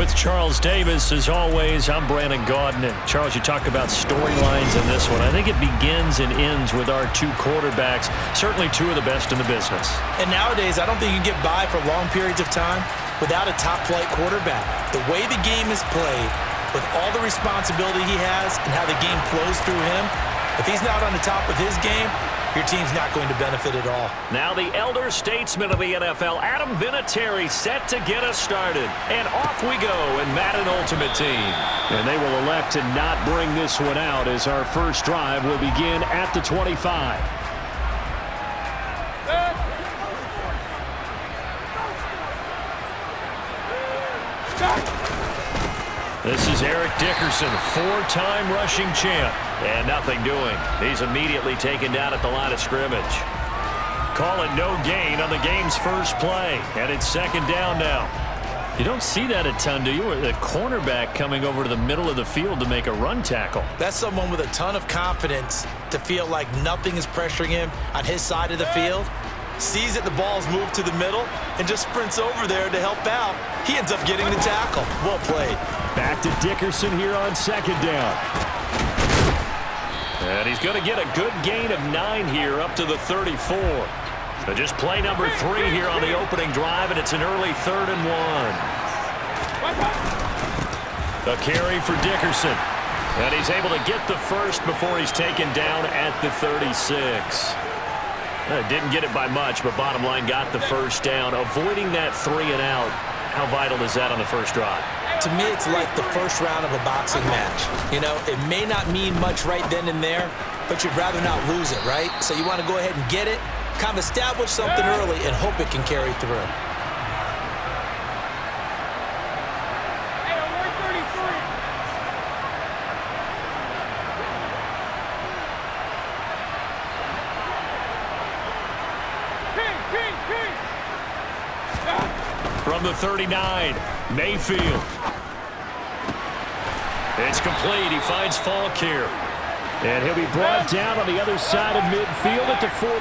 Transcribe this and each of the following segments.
with Charles Davis. As always, I'm Brandon Gaudin. Charles, you talk about storylines in this one. I think it begins and ends with our two quarterbacks, certainly two of the best in the business. And nowadays, I don't think you can get by for long periods of time without a top-flight quarterback. The way the game is played, with all the responsibility he has and how the game flows through him, if he's not on the top of his game, your team's not going to benefit at all. Now the elder statesman of the NFL, Adam Vinatieri, set to get us started. And off we go in Madden Ultimate Team. And they will elect to not bring this one out as our first drive will begin at the 25. This is Eric Dickerson, four-time rushing champ, and nothing doing. He's immediately taken down at the line of scrimmage. Call it no gain on the game's first play, and it's second down now. You don't see that a ton, do you? The cornerback coming over to the middle of the field to make a run tackle. That's someone with a ton of confidence to feel like nothing is pressuring him on his side of the field. Sees that the ball's moved to the middle and just sprints over there to help out. He ends up getting the tackle. Well played. Back to Dickerson here on second down. And he's going to get a good gain of 9 here up to the 34. So just play number 3 here on the opening drive, and it's an early 3rd and 1. A carry for Dickerson. And he's able to get the first before he's taken down at the 36. Didn't get it by much, but bottom line got the first down. Avoiding that 3 and out, how vital is that on the first drive? To me, it's like the first round of a boxing match. You know, it may not mean much right then and there, but you'd rather not lose it, right? So you want to go ahead and get it, kind of establish something early, and hope it can carry through. From the 39, Mayfield. It's complete. He finds Falk here. And he'll be brought down on the other side of midfield at the 43.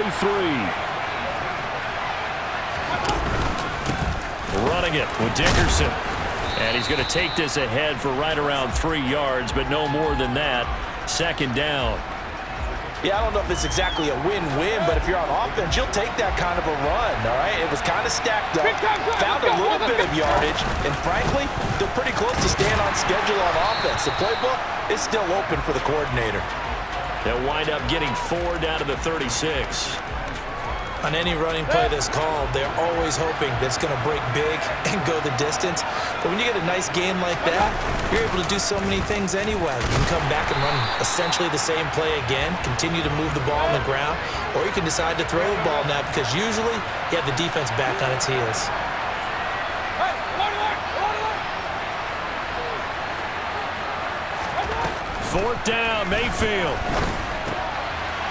Running it with Dickerson. And he's going to take this ahead for right around 3 yards, but no more than that. Second down. Yeah, I don't know if it's exactly a win-win, but if you're on offense, you'll take that kind of a run, all right? It was kind of stacked up, found a little bit of yardage, and frankly, they're pretty close to staying on schedule on offense. The playbook is still open for the coordinator. They'll wind up getting 4 down to the 36. On any running play that's called, they're always hoping that it's going to break big and go the distance. But when you get a nice game like that, you're able to do so many things anyway. You can come back and run essentially the same play again, continue to move the ball on the ground, or you can decide to throw the ball now because usually you have the defense back on its heels. Fourth down, Mayfield.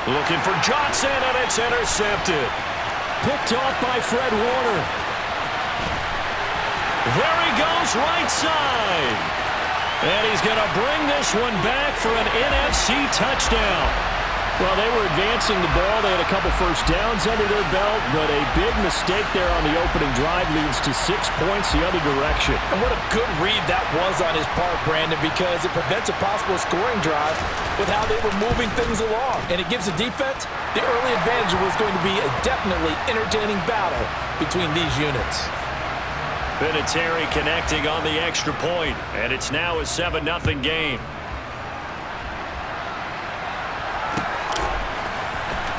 Looking for Johnson, and it's intercepted. Picked off by Fred Warner. There he goes, right side. And he's going to bring this one back for an NFC touchdown. Well, they were advancing the ball. They had a couple first downs under their belt, but a big mistake there on the opening drive leads to 6 points the other direction. And what a good read that was on his part, Brandon, because it prevents a possible scoring drive with how they were moving things along. And it gives the defense the early advantage. Was going to be a definitely entertaining battle between these units. Vinatieri connecting on the extra point, and it's now a 7-0 game.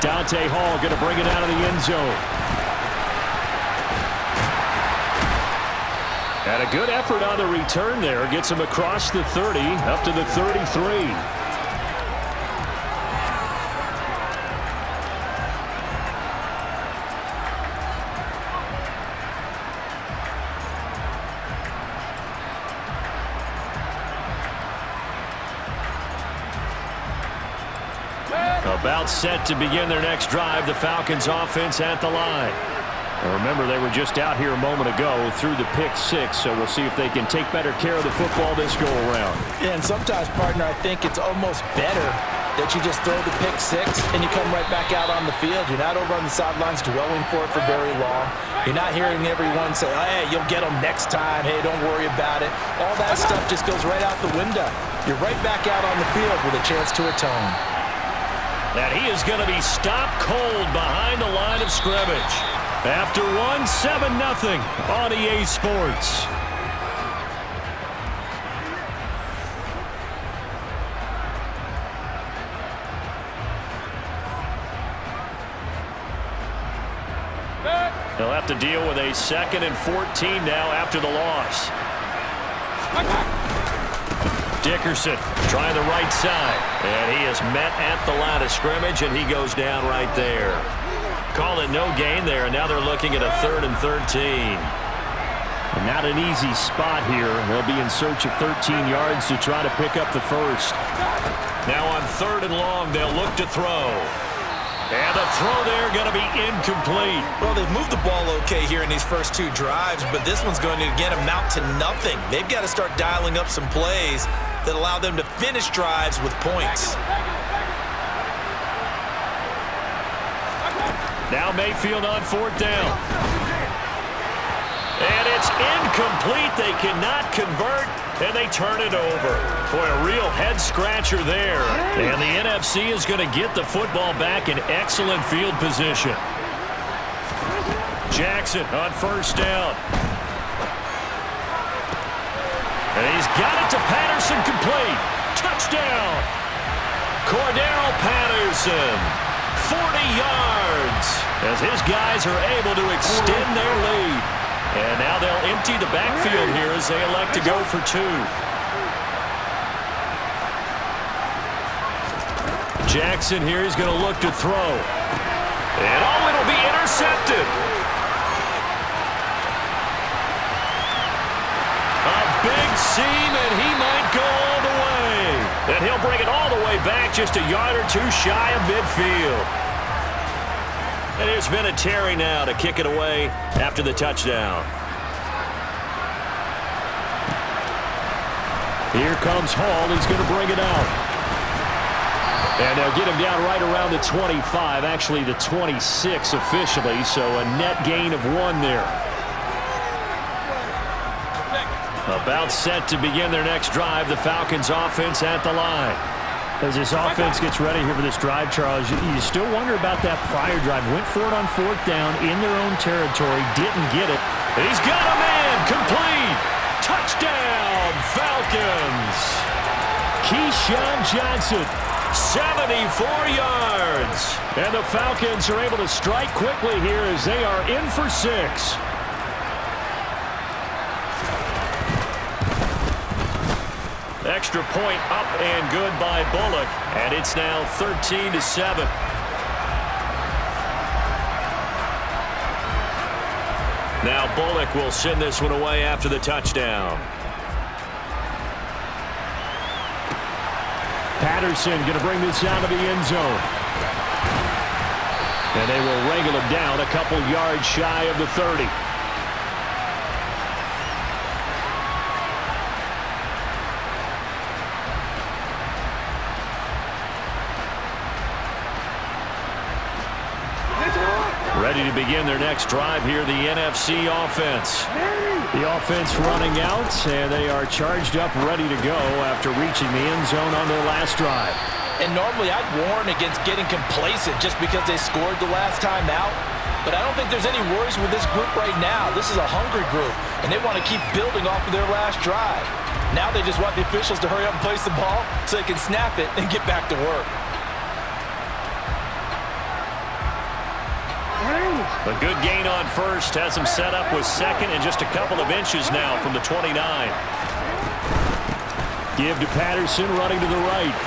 Dante Hall going to bring it out of the end zone. And a good effort on the return there. Gets him across the 30, up to the 33. About set to begin their next drive. The Falcons offense at the line. Now remember, they were just out here a moment ago through the pick 6, so we'll see if they can take better care of the football this go around. Yeah, and sometimes, partner, I think it's almost better that you just throw the pick 6 and you come right back out on the field. You're not over on the sidelines dwelling for it for very long. You're not hearing everyone say, oh, hey, you'll get them next time. Hey, don't worry about it. All that stuff just goes right out the window. You're right back out on the field with a chance to atone. And he is going to be stopped cold behind the line of scrimmage. After one, 7-0 on EA Sports. They'll have to deal with a 2nd and 14 now after the loss. Dickerson trying the right side. And he is met at the line of scrimmage, and he goes down right there. Call it no gain there, and now they're looking at a 3rd and 13. And not an easy spot here. They'll be in search of 13 yards to try to pick up the first. Now on 3rd and long, they'll look to throw. And the throw there going to be incomplete. Well, they've moved the ball okay here in these first 2 drives, but this one's going to, again, amount to nothing. They've got to start dialing up some plays that allow them to finish drives with points. Now Mayfield on 4th down. And it's incomplete. They cannot convert, and they turn it over. Boy, a real head-scratcher there. And the NFC is going to get the football back in excellent field position. Jackson on 1st down. And he's got it to Patterson, complete. Touchdown. Cordero Patterson, 40 yards, as his guys are able to extend their lead. And now they'll empty the backfield here as they elect to go for 2. Jackson here is going to look to throw. And oh, it'll be intercepted. A big seam, and he might go all the way. And he'll bring it all the way back, just a yard or 2 shy of midfield. And there's Vinatieri now to kick it away after the touchdown. Here comes Hall. He's going to bring it out. And they'll get him down right around the 25, actually the 26 officially, so a net gain of 1 there. About set to begin their next drive, the Falcons offense at the line. As this offense gets ready here for this drive, Charles, you still wonder about that prior drive. Went for it on 4th down in their own territory, didn't get it. He's got a man, complete. Touchdown, Falcons. Keyshawn Johnson, 74 yards. And the Falcons are able to strike quickly here as they are in for 6. Extra point up and good by Bullock. And it's now 13-7. Now Bullock will send this one away after the touchdown. Patterson going to bring this out of the end zone. And they will wrangle him down a couple yards shy of the 30. Ready to begin their next drive here, the NFC offense. The offense running out, and they are charged up, ready to go after reaching the end zone on their last drive. And normally I'd warn against getting complacent just because they scored the last time out. But I don't think there's any worries with this group right now. This is a hungry group, and they want to keep building off of their last drive. Now they just want the officials to hurry up and place the ball so they can snap it and get back to work. A good gain on 1st has him set up with 2nd and just a couple of inches now from the 29. Give to Patterson, running to the right.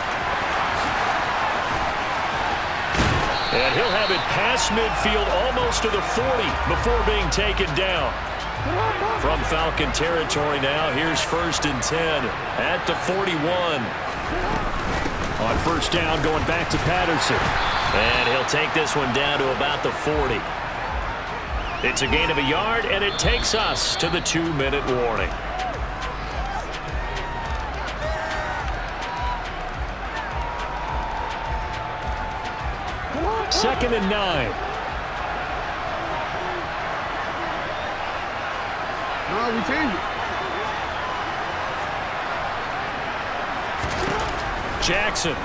And he'll have it past midfield almost to the 40 before being taken down. From Falcon territory now, here's 1st and 10 at the 41. On 1st down, going back to Patterson. And he'll take this one down to about the 40. It's a gain of a yard, and it takes us to the 2-minute warning. Second and 9. No, we changed it. Jackson.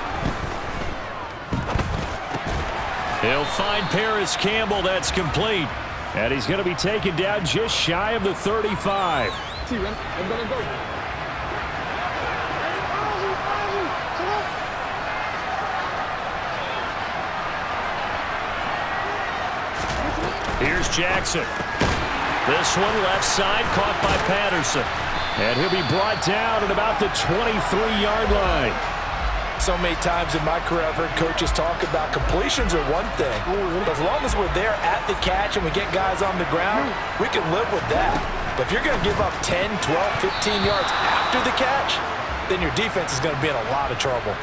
He'll find Paris Campbell. That's complete. And he's going to be taken down just shy of the 35. Here's Jackson. This one left side caught by Patterson. And he'll be brought down at about the 23-yard line. So many times in my career, I've heard coaches talk about completions are one thing. But as long as we're there at the catch and we get guys on the ground, we can live with that. But if you're going to give up 10, 12, 15 yards after the catch, then your defense is going to be in a lot of trouble.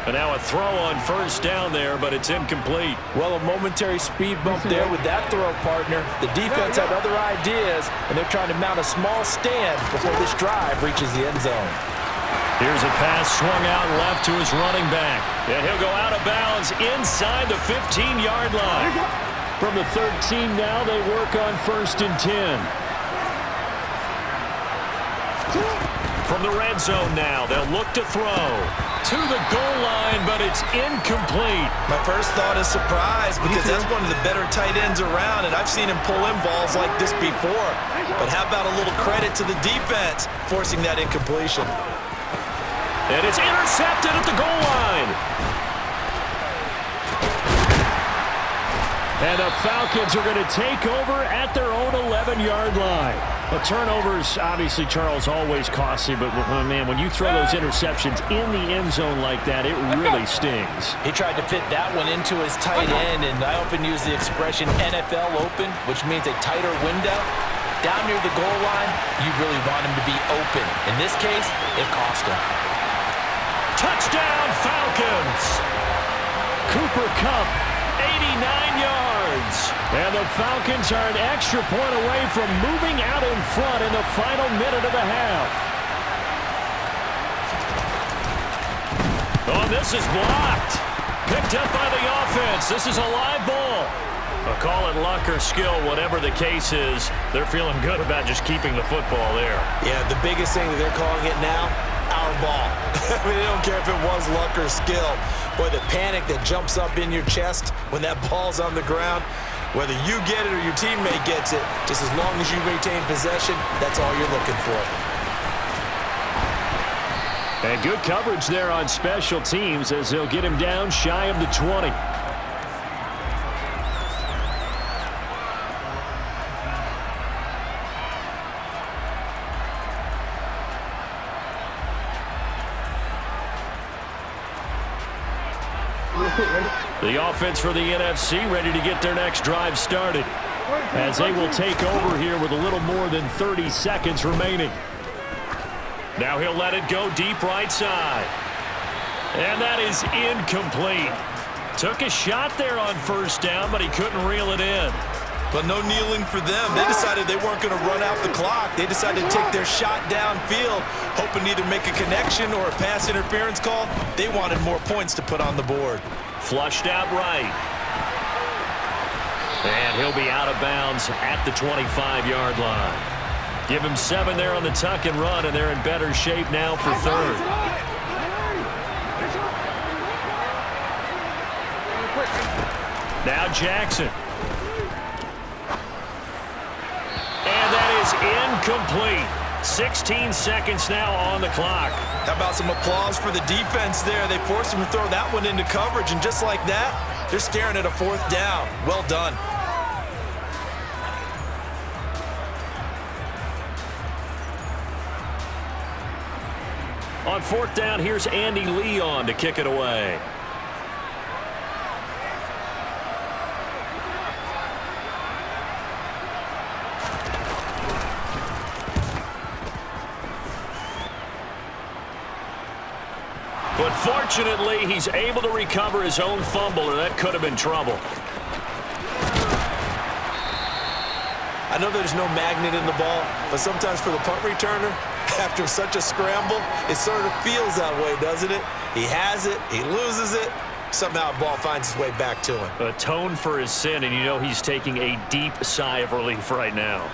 And now a throw on first down there, but it's incomplete. Well, a momentary speed bump there with that throw, partner. The defense had other ideas, and they're trying to mount a small stand before this drive reaches the end zone. Here's a pass swung out left to his running back. And he'll go out of bounds inside the 15-yard line. From the 13 now, they work on 1st and 10. From the red zone now, they'll look to throw. To the goal line, but it's incomplete. My first thought is surprise because that's one of the better tight ends around, and I've seen him pull in balls like this before. But how about a little credit to the defense forcing that incompletion? And it's intercepted at the goal line. And the Falcons are going to take over at their own 11-yard line. The turnovers, obviously, Charles, always costly, but, man, when you throw those interceptions in the end zone like that, it really stings. He tried to fit that one into his tight end, and I often use the expression NFL open, which means a tighter window. Down near the goal line, you really want him to be open. In this case, it cost him. Touchdown, Falcons! Cooper Kupp, 89 yards. And the Falcons are an extra point away from moving out in front in the final minute of the half. Oh, this is blocked. Picked up by the offense. This is a live ball. Call it luck or skill, whatever the case is. They're feeling good about just keeping the football there. Yeah, the biggest thing that they're calling it now, our ball. I mean, they don't care if it was luck or skill. Boy, the panic that jumps up in your chest when that ball's on the ground, whether you get it or your teammate gets it, just as long as you retain possession, that's all you're looking for. And good coverage there on special teams as they'll get him down shy of the 20. The offense for the NFC ready to get their next drive started, as they will take over here with a little more than 30 seconds remaining. Now he'll let it go deep right side. And that is incomplete. Took a shot there on first down, but he couldn't reel it in. But no kneeling for them. They decided they weren't going to run out the clock. They decided to take their shot downfield, hoping to either make a connection or a pass interference call. They wanted more points to put on the board. Flushed out right. And he'll be out of bounds at the 25-yard line. Give him 7 there on the tuck and run, and they're in better shape now for third. Now Jackson. And that is incomplete. 16 seconds now on the clock. How about some applause for the defense there? They forced him to throw that one into coverage, and just like that, they're staring at a 4th down. Well done. On 4th down, here's Andy Leon to kick it away. But fortunately, he's able to recover his own fumble, or that could have been trouble. I know there's no magnet in the ball, but sometimes for the punt returner, after such a scramble, it sort of feels that way, doesn't it? He has it, he loses it, somehow the ball finds its way back to him. Atone for his sin, and you know he's taking a deep sigh of relief right now.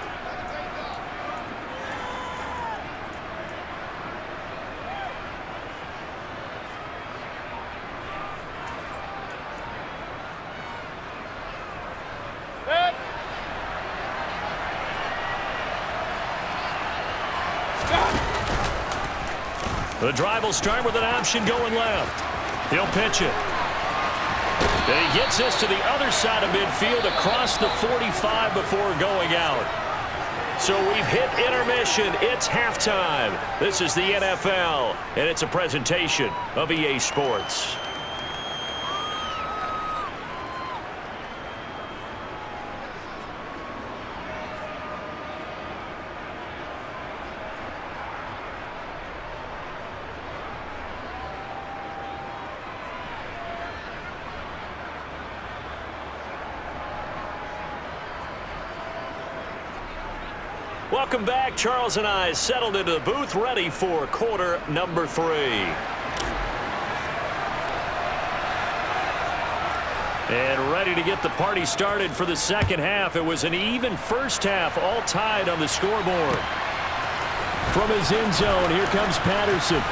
The drive will start with an option going left. He'll pitch it. And he gets this to the other side of midfield across the 45 before going out. So we've hit intermission. It's halftime. This is the NFL, and it's a presentation of EA Sports. Welcome back. Charles and I settled into the booth, ready for quarter number 3. And ready to get the party started for the second half. It was an even first half, all tied on the scoreboard. From his end zone, here comes Patterson.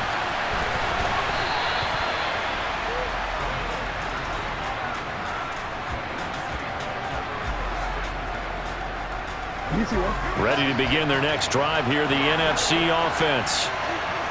Ready to begin their next drive here, the NFC offense.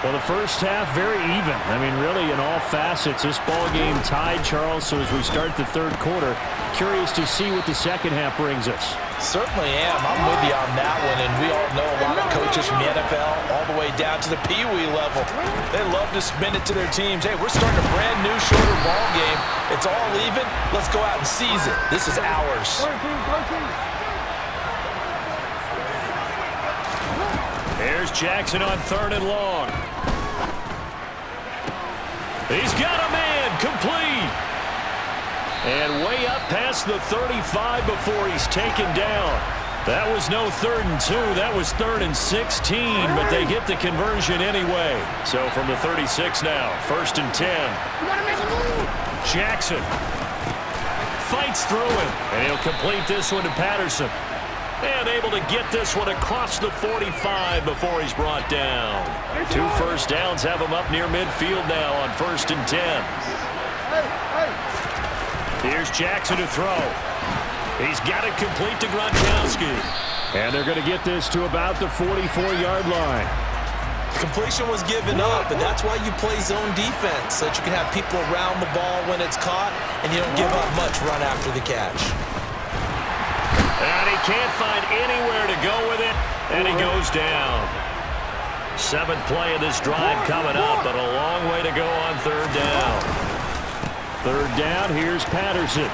Well, the first half, very even. I mean, really, in all facets, this ball game tied, Charles. So as we start the third quarter, curious to see what the second half brings us. Certainly am. I'm with you on that one. And we all know a lot of coaches from the NFL all the way down to the Pee Wee level. They love to spin it to their teams. Hey, we're starting a brand new, shorter ball game. It's all even. Let's go out and seize it. This is ours. Here's Jackson on 3rd and long. He's got a man, complete. And way up past the 35 before he's taken down. That was no 3rd and 2. That was 3rd and 16, but they get the conversion anyway. So from the 36 now, 1st and 10. Jackson fights through it, and he'll complete this one to Patterson. And able to get this one across the 45 before he's brought down. 2 first downs have him up near midfield now on 1st and 10. Here's Jackson to throw. He's got it complete to Gronkowski. And they're going to get this to about the 44-yard line. Completion was given up, and that's why you play zone defense, so that you can have people around the ball when it's caught, and you don't give up much run after the catch. And he can't find anywhere to go with it, and he goes down. 7th play of this drive coming up, but a long way to go on 3rd down. 3rd down, here's Patterson.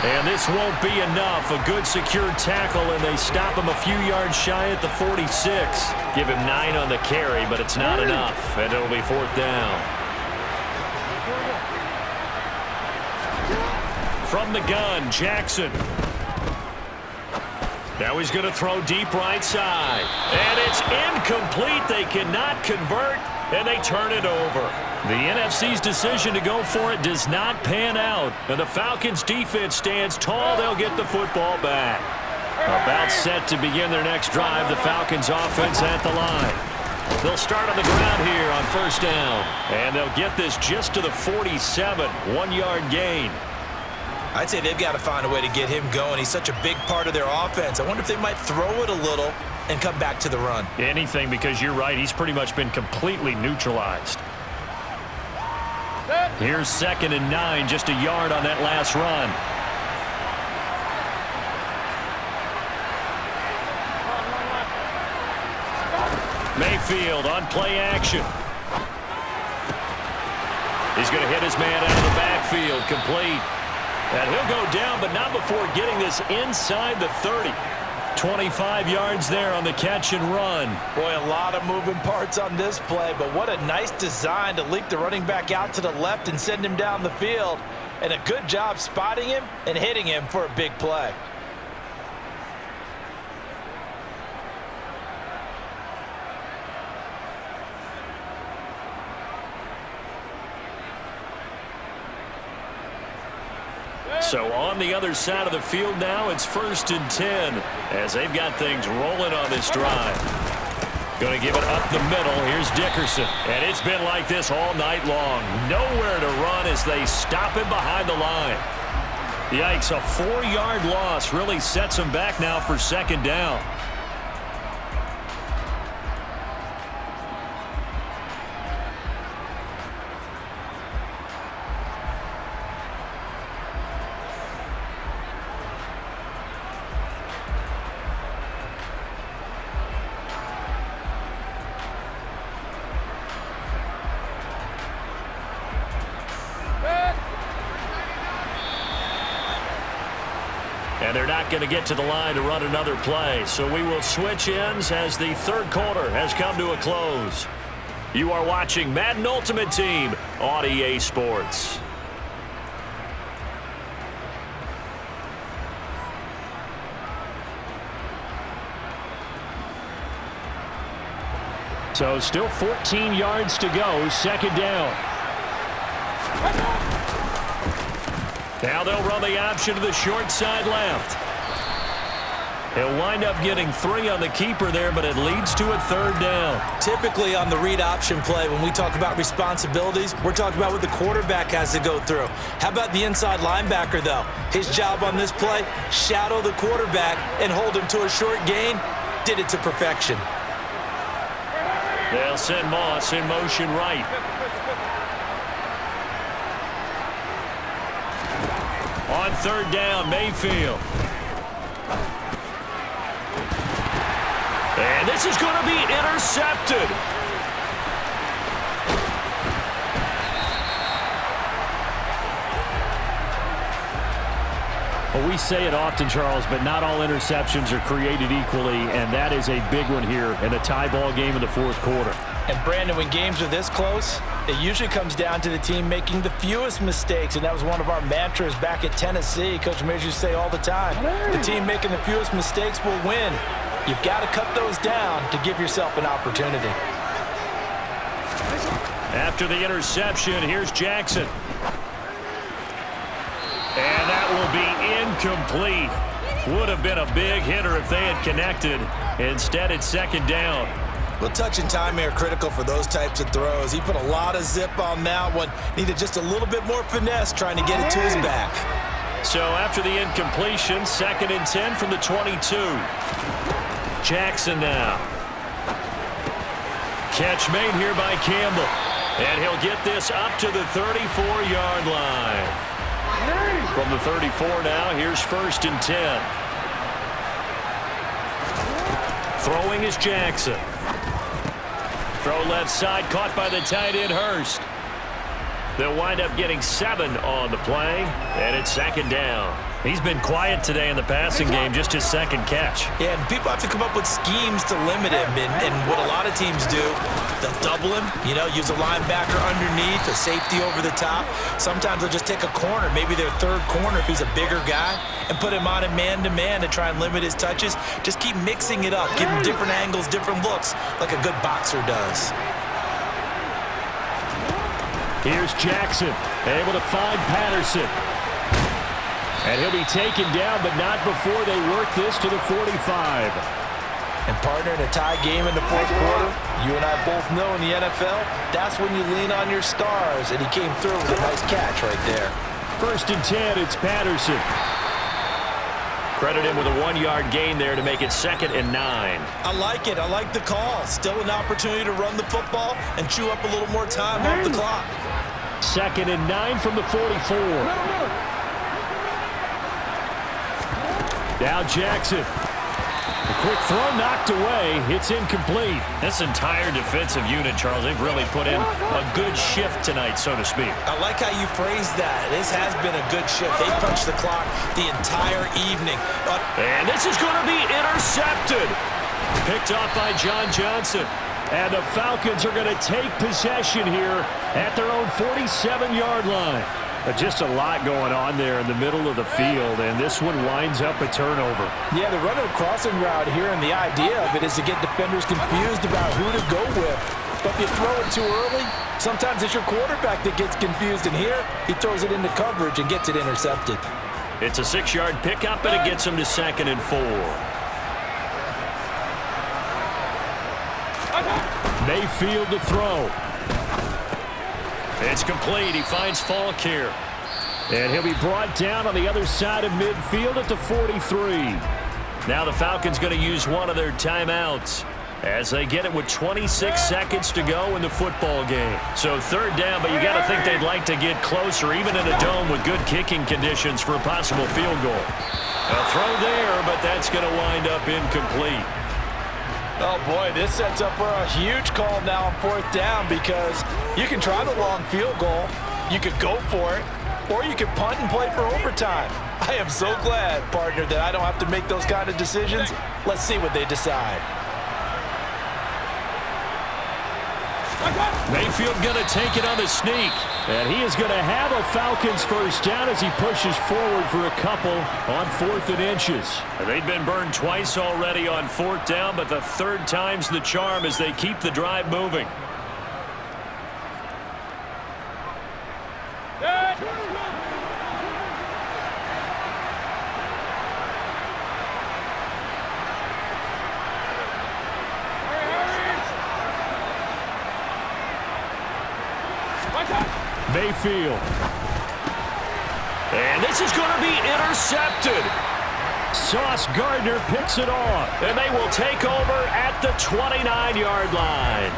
And this won't be enough. A good secure tackle, and they stop him a few yards shy at the 46. Give him 9 on the carry, but it's not enough, and it'll be 4th down. From the gun, Jackson. Now he's going to throw deep right side. And it's incomplete. They cannot convert, and they turn it over. The NFC's decision to go for it does not pan out. And the Falcons' defense stands tall. They'll get the football back. About set to begin their next drive. The Falcons' offense at the line. They'll start on the ground here on 1st down. And they'll get this just to the 47. 1-yard gain. I'd say they've got to find a way to get him going. He's such a big part of their offense. I wonder if they might throw it a little and come back to the run. Anything, because you're right. He's pretty much been completely neutralized. Here's 2nd and 9, just a yard on that last run. Mayfield on play action. He's going to hit his man out of the backfield, complete. And he'll go down, but not before getting this inside the 30. 25 yards there on the catch and run. Boy, a lot of moving parts on this play, but what a nice design to leak the running back out to the left and send him down the field. And a good job spotting him and hitting him for a big play. So on the other side of the field now, it's 1st and 10 as they've got things rolling on this drive. Going to give it up the middle. Here's Dickerson. And it's been like this all night long. Nowhere to run as they stop him behind the line. Yikes, a 4-yard loss really sets him back now for 2nd down. And they're not going to get to the line to run another play. So we will switch ends as the third quarter has come to a close. You are watching Madden Ultimate Team on EA Sports. So still 14 yards to go, second down. Now they'll run the option to the short side left. He'll wind up getting 3 on the keeper there, but it leads to a third down. Typically on the read option play, when we talk about responsibilities, we're talking about what the quarterback has to go through. How about the inside linebacker, though? His job on this play, shadow the quarterback and hold him to a short gain. Did it to perfection. They'll send Moss in motion right. On third down, Mayfield. And this is going to be intercepted. Well, we say it often, Charles, but not all interceptions are created equally, and that is a big one here in a tie ball game in the fourth quarter. And, Brandon, when games are this close, it usually comes down to the team making the fewest mistakes, and that was one of our mantras back at Tennessee. Coach Major used to say all the time, the team making the fewest mistakes will win. You've got to cut those down to give yourself an opportunity. After the interception, here's Jackson. And that will be incomplete. Would have been a big hitter if they had connected. Instead, it's second down. Well, touch and time are critical for those types of throws. He put a lot of zip on that one. Needed just a little bit more finesse trying to get it to his back. So after the incompletion, 2nd and 10 from the 22. Jackson now. Catch made here by Campbell. And he'll get this up to the 34-yard line. From the 34 now, here's 1st and 10. Throwing is Jackson. Throw left side, caught by the tight end, Hurst. They'll wind up getting 7 on the play, and it's second down. He's been quiet today in the passing game, just his second catch. Yeah, and people have to come up with schemes to limit him, and what a lot of teams do, they'll double him, use a linebacker underneath, a safety over the top. Sometimes they'll just take a corner, maybe their third corner if he's a bigger guy, and put him on a man-to-man to try and limit his touches. Just keep mixing it up, give him different angles, different looks, like a good boxer does. Here's Jackson, able to find Patterson. And he'll be taken down, but not before they work this to the 45. And, partner, in a tie game in the fourth quarter, you and I both know in the NFL, that's when you lean on your stars, and he came through with a nice catch right there. 1st and 10, it's Patterson. Credit him with a 1-yard gain there to make it 2nd and 9. I like it. I like the call. Still an opportunity to run the football and chew up a little more time off the clock. 2nd and 9 from the 44. Now Jackson. A quick throw knocked away. It's incomplete. This entire defensive unit, Charles, they've really put in a good shift tonight, so to speak. I like how you phrased that. This has been a good shift. They punched the clock the entire evening. And this is going to be intercepted. Picked off by John Johnson. And the Falcons are going to take possession here at their own 47-yard line. But just a lot going on there in the middle of the field, and this one winds up a turnover. Yeah, they're running a crossing route here, and the idea of it is to get defenders confused about who to go with. But if you throw it too early, sometimes it's your quarterback that gets confused, and here he throws it into coverage and gets it intercepted. It's a 6-yard pickup, and it gets him to 2nd and 4. Mayfield to throw. It's complete. He finds Falk here. And he'll be brought down on the other side of midfield at the 43. Now the Falcons going to use one of their timeouts as they get it with 26 seconds to go in the football game. So 3rd down, but you got to think they'd like to get closer, even in a dome with good kicking conditions for a possible field goal. A throw there, but that's going to wind up incomplete. Oh, boy, this sets up for a huge call now on 4th down because you can try the long field goal. You could go for it. or you can punt and play for overtime. I am so glad, partner, that I don't have to make those kind of decisions. Let's see what they decide. Mayfield going to take it on the sneak. And he is going to have a Falcons first down as he pushes forward for a couple on 4th and inches. They've been burned twice already on 4th down, but the third time's the charm as they keep the drive moving. Mayfield. And this is going to be intercepted. Sauce Gardner picks it off. And they will take over at the 29-yard line.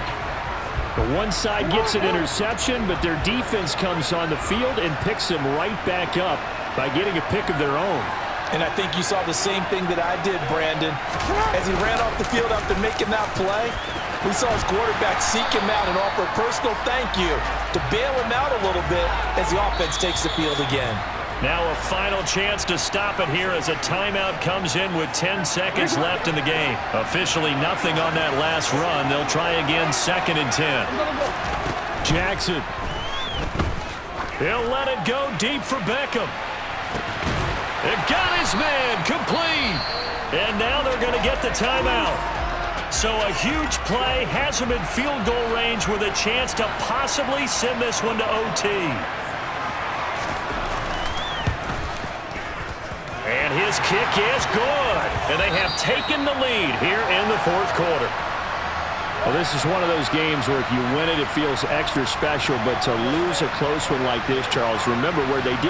The one side gets an interception, but their defense comes on the field and picks them right back up by getting a pick of their own. And I think you saw the same thing that I did, Brandon. As he ran off the field after making that play, we saw his quarterback seek him out and offer a personal thank you to bail him out a little bit as the offense takes the field again. Now a final chance to stop it here as a timeout comes in with 10 seconds left in the game. Officially nothing on that last run. They'll try again 2nd and 10. Jackson. He'll let it go deep for Beckham. It got his man complete. And now they're going to get the timeout. So a huge play has him in field goal range with a chance to possibly send this one to OT. And his kick is good. And they have taken the lead here in the 4th quarter. Well, this is one of those games where if you win it, it feels extra special. But to lose a close one like this, Charles, remember where they did.